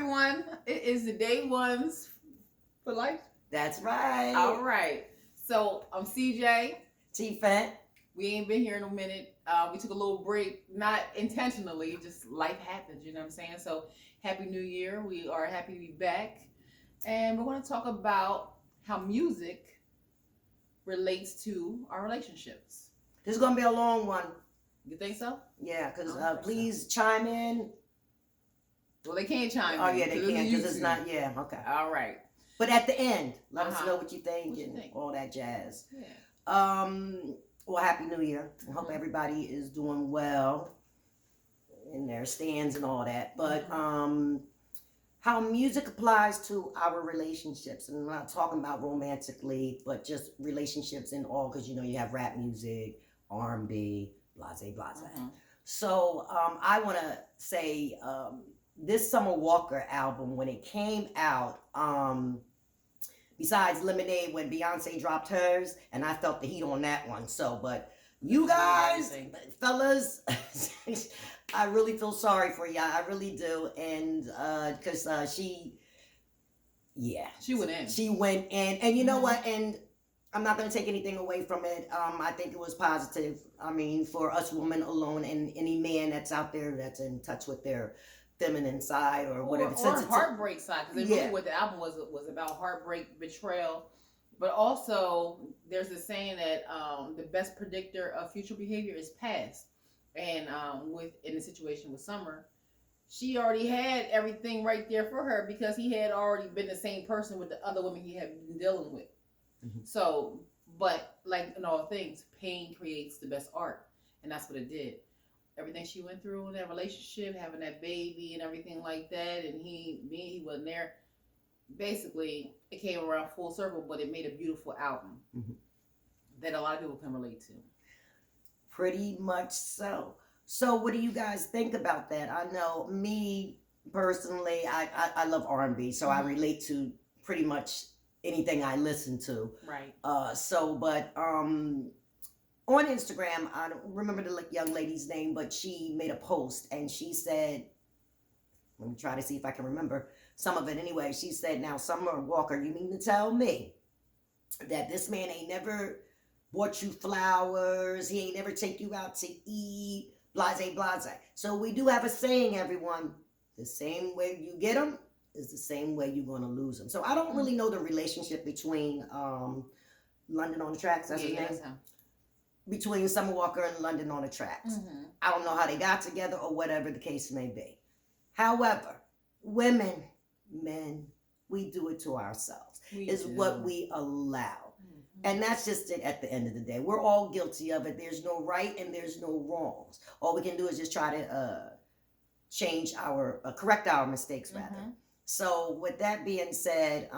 everyone. It is the day 1's for life. That's right. All right. So I'm CJ. T-Fat. We ain't been here in a minute. We took a little break, not intentionally, just life happens, you know what I'm saying? So happy New Year. We are happy to be back. And we're going to talk about how music relates to our relationships. This is going to be a long one. You think so? Yeah, because please chime in. Well, they can't chime in. Oh, yeah, they can because it's not, yeah, okay. All right. But at the end, let us know what you think all that jazz. Yeah. Well, Happy New Year. I hope everybody is doing well in their stands and all that. But how music applies to our relationships. And I'm not talking about romantically, but just relationships in all, because, you know, you have rap music, R&B, blase. So I want to say this Summer Walker album, when it came out, besides Lemonade, when Beyonce dropped hers, and I felt the heat on that one. So, but you guys, fellas, I really feel sorry for you. I really do. And because she went in. She went in. And you know what? And I'm not going to take anything away from it. I think it was positive. I mean, for us women alone and any man that's out there that's in touch with their feminine side or whatever. Or heartbreak side. Because really what the album was about heartbreak, betrayal. But also, there's a saying that the best predictor of future behavior is past. And in the situation with Summer, she already had everything right there for her because he had already been the same person with the other women he had been dealing with. So, but like in all things, pain creates the best art. And that's what it did. Everything she went through in that relationship, having that baby and everything like that, and he wasn't there. Basically, it came around full circle, but it made a beautiful album that a lot of people can relate to. Pretty much so. So what do you guys think about that? I know me personally, I love R&B, so I relate to pretty much anything I listen to. Right. But on Instagram, I don't remember the young lady's name, but she made a post and she said, let me try to see if I can remember some of it anyway. She said, now, Summer Walker, you mean to tell me that this man ain't never bought you flowers, he ain't never take you out to eat, blase. So we do have a saying, everyone, the same way you get them is the same way you're going to lose them. So I don't really know the relationship between London on the Tracks, that's his name? Between Summer Walker and London on the Tracks. I don't know how they got together or whatever the case may be. However, women, men, we do it to ourselves. What we allow. And that's just it at the end of the day. We're all guilty of it. There's no right and there's no wrongs. All we can do is just try to correct our mistakes, rather. So with that being said,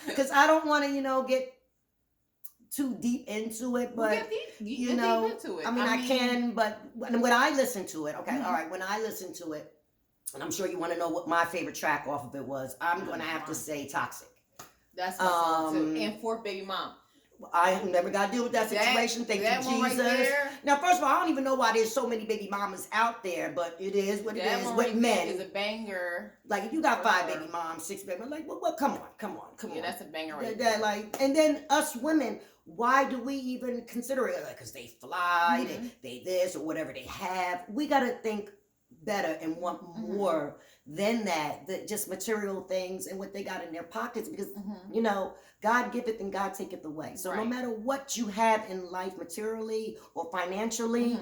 because I don't want to, get too deep into it, but deep into it. I mean, I can, but when I listen to it, okay, all right, when I listen to it, and I'm sure you want to know what my favorite track off of it was, I'm going to have to say Toxic. That's my song too. And Fourth Baby Mom. I never got to deal with that situation. Thank you, Jesus. Right now, first of all, I don't even know why there's so many baby mamas out there, but it is what it is with men. Is a banger. Like if you got 5 baby moms, 6 baby, like what? Come on. Yeah, that's a banger right there. And then us women, why do we even consider it? Because they fly, they this or whatever they have. We got to think better and want more than that just material things and what they got in their pockets, because God giveth and God taketh away. So no matter what you have in life materially or financially,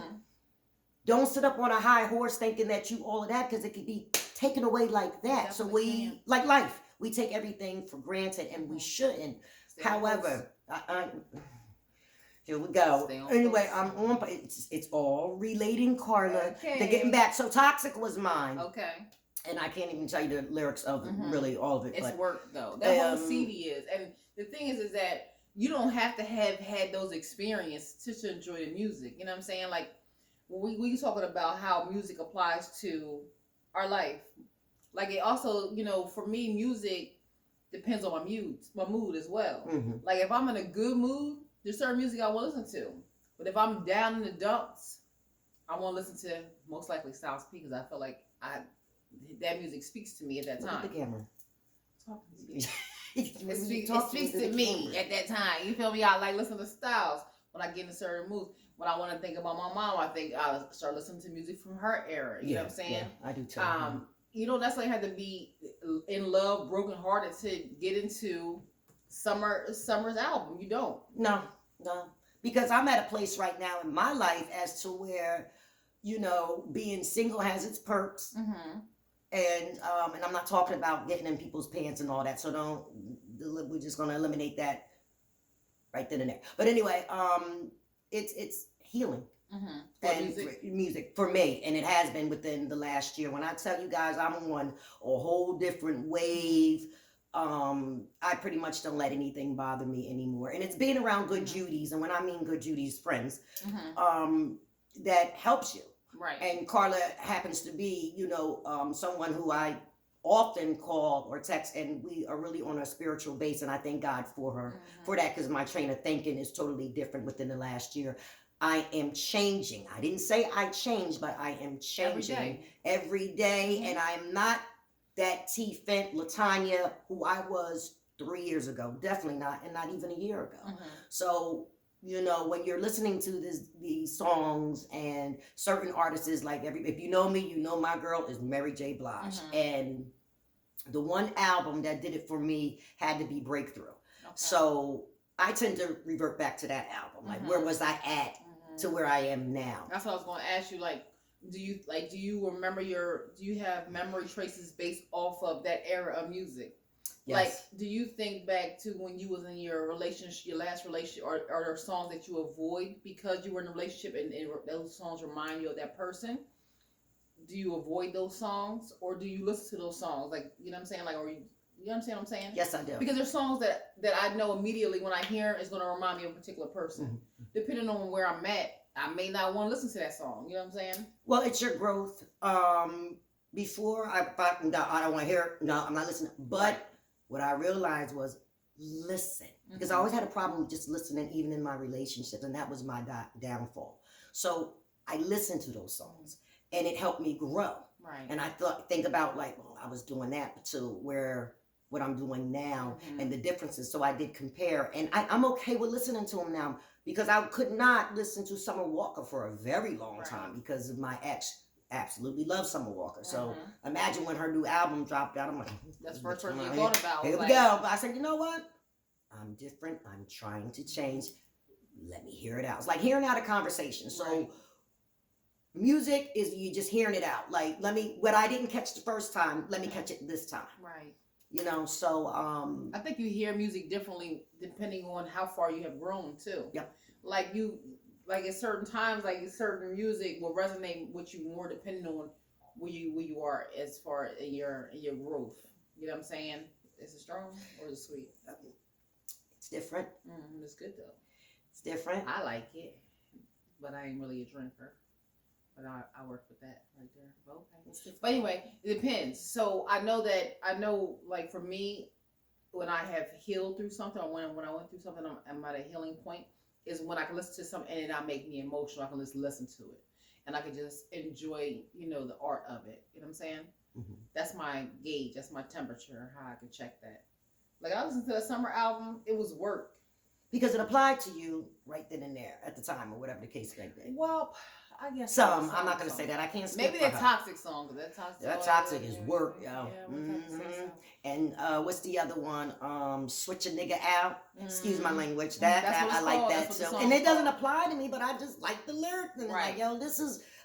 don't sit up on a high horse thinking that you all of that, because it could be taken away like that. So like life, we take everything for granted and we shouldn't. However, here we go. Anyway, I'm on. It's all relating, Carla. Okay. They're getting back. So Toxic was mine. Okay. And I can't even tell you the lyrics of really all of it. It's work though. That whole CD is. And the thing is that you don't have to have had those experiences to enjoy the music. You know what I'm saying? Like when we talking about how music applies to our life. Like it also, for me, music depends on my mood as well. Like if I'm in a good mood, there's certain music I will listen to. But if I'm down in the dumps, I want to listen to most likely Styles P because I feel like that music speaks to me at that Look time. at the camera. Talking to you. It speaks to me at that time. You feel me? I like listening to Styles when I get in certain moods. When I want to think about my mom, I think I start listening to music from her era. You know what I'm saying? Yeah, I do too. You don't necessarily have to be in love, broken hearted to get into Summer's album. You don't. No, because I'm at a place right now in my life as to where, being single has its perks. Mm-hmm. And I'm not talking about getting in people's pants and all that. So we're just gonna eliminate that right then and there. But anyway, it's healing. Mm-hmm. And music for me, and it has been within the last year. When I tell you guys I'm on a whole different wave, I pretty much don't let anything bother me anymore. And it's being around good Judy's, and when I mean good Judy's, friends, that helps you. Right. And Carla happens to be, someone who I often call or text, and we are really on a spiritual base, and I thank God for her for that, because my train of thinking is totally different within the last year. I am changing. I didn't say I changed, but I am changing every day. And I'm not that T. Fent Latanya who I was 3 years ago. Definitely not, and not even a year ago. So, when you're listening to these songs and certain artists, like if you know me, you know my girl is Mary J. Blige. And the one album that did it for me had to be Breakthrough. Okay. So I tend to revert back to that album. Like, where was I at to where I am now? That's what I was going to ask you. Like, do you remember do you have memory traces based off of that era of music? Yes. Like, do you think back to when you was in your relationship, your last relationship, or are there songs that you avoid because you were in a relationship and those songs remind you of that person? Do you avoid those songs, or do you listen to those songs? Like, you know what I'm saying? Like, or you understand what I'm saying? Yes, I do. Because there's songs that I know immediately when I hear is going to remind me of a particular person. Depending on where I'm at, I may not want to listen to that song. You know what I'm saying? Well, it's your growth. Before I thought, no, I don't want to hear it. No, I'm not listening. But what I realized was listen. Because I always had a problem with just listening, even in my relationships. And that was my downfall. So I listened to those songs. And it helped me grow. Right. And I think about, like, well, I was doing that to what I'm doing now and the differences. So I did compare. And I'm okay with listening to them now, because I could not listen to Summer Walker for a very long time because of my ex. Absolutely love Summer Walker. So imagine when her new album dropped out, I'm like, that's the first person you thought about. Here we go. But I said, you know what? I'm different. I'm trying to change. Let me hear it out. It's like hearing out a conversation. So music is you just hearing it out. Like, what I didn't catch the first time, let me catch it this time. Right. So I think you hear music differently depending on how far you have grown too. Yep. Like at certain times, like certain music will resonate with you more depending on where you are as far in your growth. You know what I'm saying? Is it strong or is it sweet? It's different. It's good though. It's different. I like it, but I ain't really a drinker. But I work with that right there. Okay. But anyway, it depends. So I know like for me, when I have healed through something, or when I went through something, I'm at a healing point, is when I can listen to something and it not make me emotional. I can just listen to it. And I can just enjoy, the art of it. You know what I'm saying? That's my gauge. That's my temperature, how I can check that. Like, I listened to the Summer album. It was work. Because it applied to you right then and there at the time, or whatever the case may be. Well, I guess I'm not going to say that. I can't skip maybe that toxic song. That toxic is work, yo. And what's the other one? Switch a nigga out. Excuse my language. That I like that too. And it doesn't apply to me, but I just like the lyrics. And like, yo,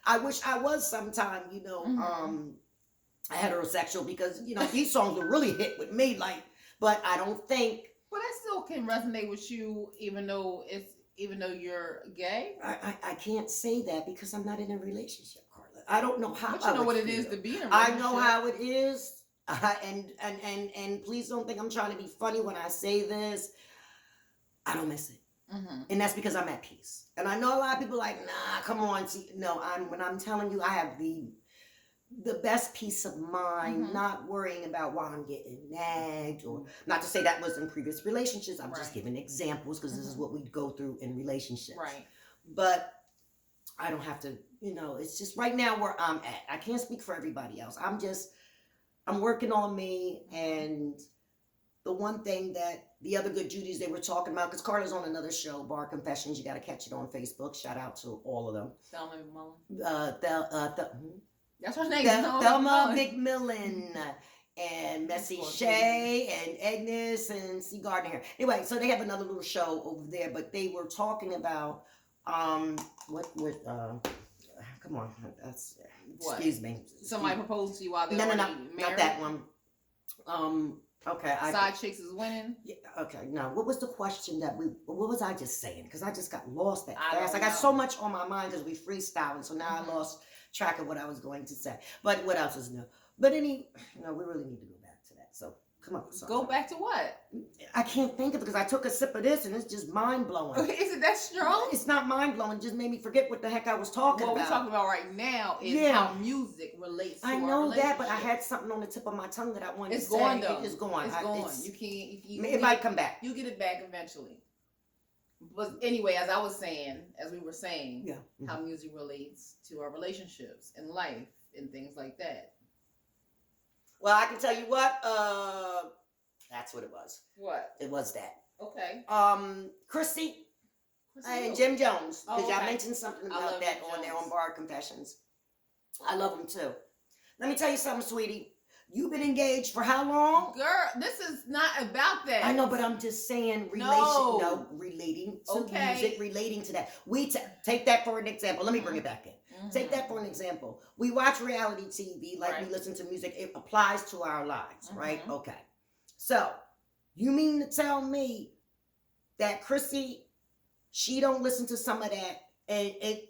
I wish I was sometime, heterosexual, because these songs will really hit with me. Like, but I don't think. But that still can resonate with you, even though you're gay. I can't say that because I'm not in a relationship, Carla. I don't know how. But you know what it is to be in a relationship. I know how it is, and please don't think I'm trying to be funny when I say this. I don't miss it, and that's because I'm at peace. And I know a lot of people are like, nah, come on. When I'm telling you, I have the best peace of mind, not worrying about why I'm getting nagged, or not to say that was in previous relationships. I'm just giving examples because this is what we go through in relationships. Right. But I don't have to, it's just right now where I'm at. I can't speak for everybody else. I'm working on me. And the one thing that the other good Judies they were talking about, because Carla's on another show, Bar Confessions. You got to catch it on Facebook. Shout out to all of them. Thelma McMullen. That's her name. Thelma McMillan and Messy Shay and Agnes and C. Gardner. Anyway, so they have another little show over there, but they were talking about come on, excuse me. Somebody proposed to you while they no, married? Not that one. Okay. Side chicks is winning. Yeah, okay. No, what was the question what was I just saying? Because I just got lost that fast. I got know. so much on my mind because we freestyling, so now I lost track of what I was going to say. But what else is new? But we really need to go back to that. So come on. Go back to what? I can't think of it because I took a sip of this and it's just mind blowing. Is it that strong? It's not mind blowing. It just made me forget what the heck I was talking about. What we're talking about right now is how music relates to I our know that, but I had something on the tip of my tongue that I wanted to say. It's going though. It's going. It's going. It might come back. You get it back eventually. But anyway, as we were saying, how music relates to our relationships and life and things like that. Well, I can tell you what, that's what it was. What? It was that. Okay. Chrissy and Jim Jones, because y'all mentioned something about that on there on Bar Confessions. I love them too. Let me tell you something, sweetie. You've been engaged for how long? Girl, this is not about that. I know, but I'm just saying relating to music, relating to that. We take that for an example. Let me bring it back in. Take that for an example. We watch reality TV like we listen to music. It applies to our lives, right? Okay. So, you mean to tell me that Chrissy, she don't listen to some of that and it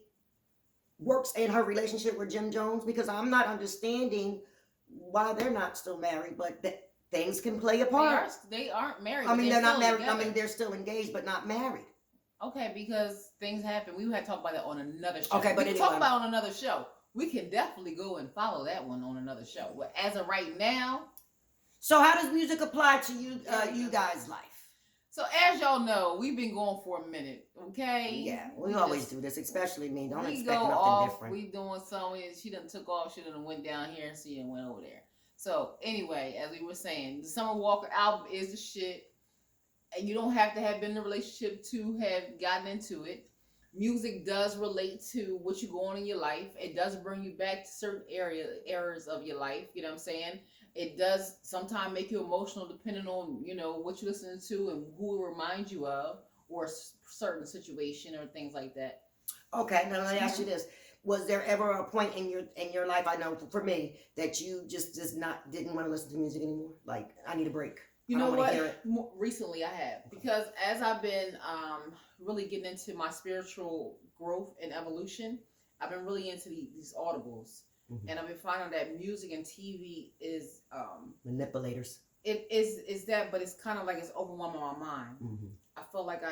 works in her relationship with Jim Jones? Because I'm not understanding why they're not still married, but things can play a part. They aren't married. I mean, they're not married. Together. I mean, they're still engaged, but not married. Okay, because things happen. We had to talk about that on another show. Okay, but we can talk about it on another show. We can definitely go and follow that one on another show. But as of right now. So how does music apply to you, you guys' life? So as y'all know, we've been going for a minute, okay? Yeah, we always do this, especially me. Don't expect nothing different. We doing something. She done took off. She done went down here and she done went over there. So anyway, as we were saying, the Summer Walker album is the shit. And you don't have to have been in a relationship to have gotten into it. Music does relate to what you go on in your life. It does bring you back to certain areas of your life. You know what I'm saying? It does sometimes make you emotional depending on, what you're listening to and who it reminds you of or a certain situation or things like that. Okay, now let me ask you this. Was there ever a point in your life, I know for me, that you just didn't want to listen to music anymore? Like, I need a break. You know what? Recently I have. Because as I've been really getting into my spiritual growth and evolution, I've been really into these audibles. Mm-hmm. And I've been finding that music and TV is... manipulators. It is that, but it's kind of like it's overwhelming my mind. Mm-hmm. I feel like I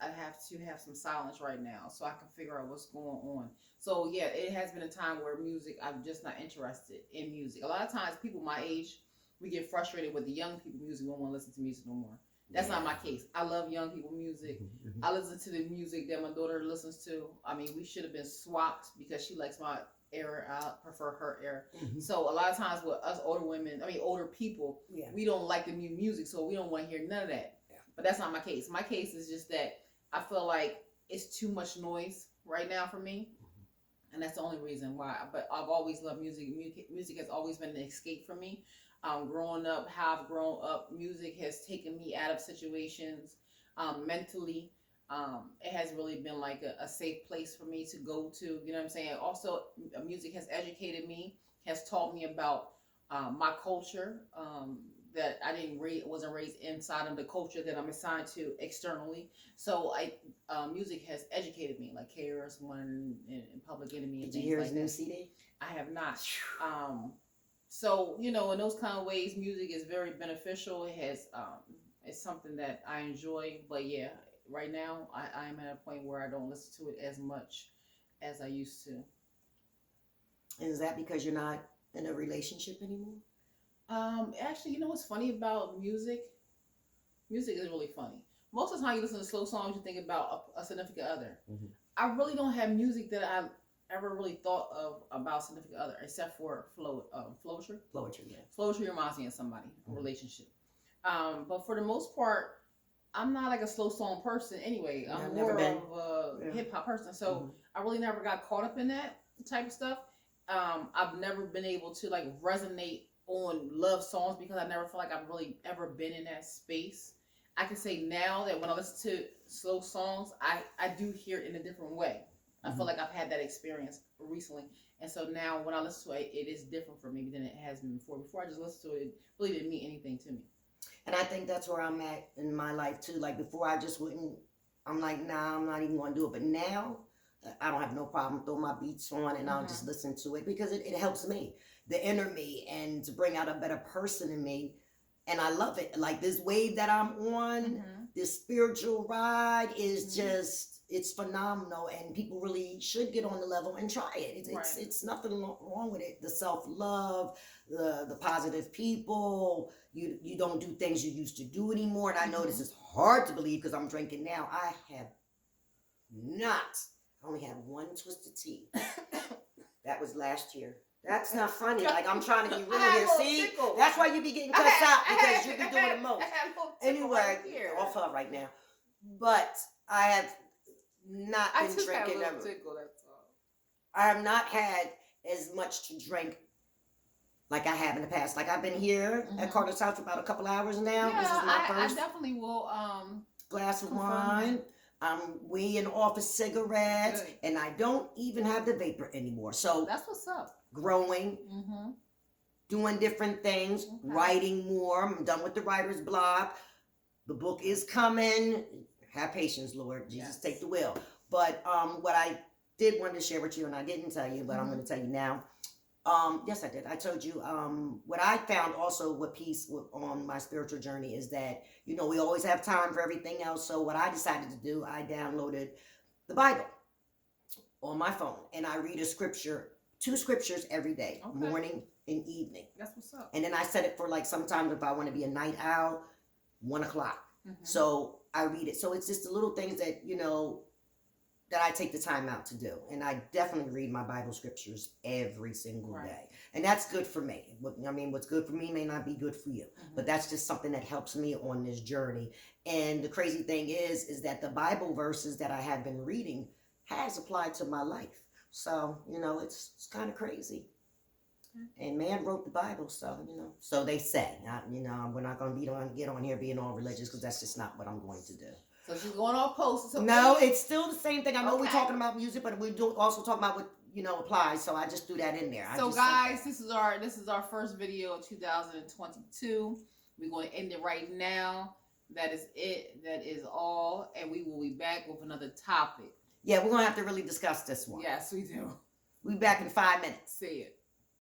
have to have some silence right now so I can figure out what's going on. So yeah, it has been a time where I'm just not interested in music. A lot of times people my age, we get frustrated with the young people music. We don't want to listen to music no more. That's not my case. I love young people music. Mm-hmm. I listen to the music that my daughter listens to. I mean, we should have been swapped because she likes my era. I prefer her era. Mm-hmm. So a lot of times with us older people, we don't like the new music, so we don't want to hear none of that. Yeah. But that's not my case. My case is just that I feel like it's too much noise right now for me. And that's the only reason why. But I've always loved music. Music has always been an escape for me. Growing up, how I've grown up, music has taken me out of situations mentally. It has really been like a safe place for me to go to. You know what I'm saying? Also, music has educated me, has taught me about my culture that I wasn't raised inside of the culture that I'm assigned to externally. So music has educated me, like KRS-One and Public Enemy. And Did you hear his new CD? I have not. So, in those kind of ways, music is very beneficial. It has, it's something that I enjoy. But yeah, right now, I am at a point where I don't listen to it as much as I used to. And is that because you're not in a relationship anymore? Actually, what's funny about music? Music is really funny. Most of the time you listen to slow songs, you think about a significant other. Mm-hmm. I really don't have music that I ever really thought of about significant other, except for Floetry. Poetry, yeah. Floetry reminds me of somebody, a relationship. But for the most part, I'm not like a slow song person anyway. Yeah, I'm I've more never been. of a hip hop person. So I really never got caught up in that type of stuff. I've never been able to like resonate on love songs because I never feel like I've really ever been in that space. I can say now that when I listen to slow songs, I do hear it in a different way. I feel like I've had that experience recently. And so now when I listen to it, it is different for me than it has been before. Before I just listened to it, it really didn't mean anything to me. And I think that's where I'm at in my life too. Like before, I just wouldn't. I'm like, nah, I'm not even gonna do it. But now, I don't have no problem throwing my beats on and I'll just listen to it because it helps me, the inner me, and to bring out a better person in me. And I love it. Like this wave that I'm on, this spiritual ride is just, it's phenomenal, and people really should get on the level and try it. It's nothing wrong with it. The self-love, the positive people. You don't do things you used to do anymore. And I know this is hard to believe because I'm drinking now. I only had one twisted tea. That was last year. That's not funny. Like, I'm trying to be real here. See? Tickle. That's why you be getting cussed out, because you be doing the most. Anyway, right off her right now. But I have not been drinking ever. Tickle, that's all. I have not had as much to drink like I have in the past. Like, I've been here at Carter's house for about a couple hours now. Yeah, this is my first I definitely will glass of wine. I'm weighing off of cigarettes, and I don't even have the vapor anymore. So that's what's up. Growing, doing different things, writing more. I'm done with the writer's block. The book is coming. Have patience, Lord. Jesus, take the wheel. But what I did want to share with you, and I didn't tell you, but I'm going to tell you now. Yes, I did. I told you what I found also with peace on my spiritual journey is that, we always have time for everything else. So what I decided to do, I downloaded the Bible on my phone, and I read 2 scriptures every day, morning and evening. That's what's up. And then I set it for, like, sometimes if I want to be a night owl, 1:00. So I read it. So it's just the little things that, that I take the time out to do. And I definitely read my Bible scriptures every single day. And that's good for me. What's good for me may not be good for you. But that's just something that helps me on this journey. And the crazy thing is that the Bible verses that I have been reading has applied to my life. So, it's kind of crazy. And man wrote the Bible, so, so they say. We're not going to get on here being all religious, because that's just not what I'm going to do. So she's going off posts. No, it's still the same thing. I know we're talking about music, but we do also talk about what, applies. So I just threw that in there. So guys, this is our first video of 2022. We're going to end it right now. That is it. That is all. And we will be back with another topic. Yeah, we're going to have to really discuss this one. Yes, we do. We'll be back in 5 minutes. See it.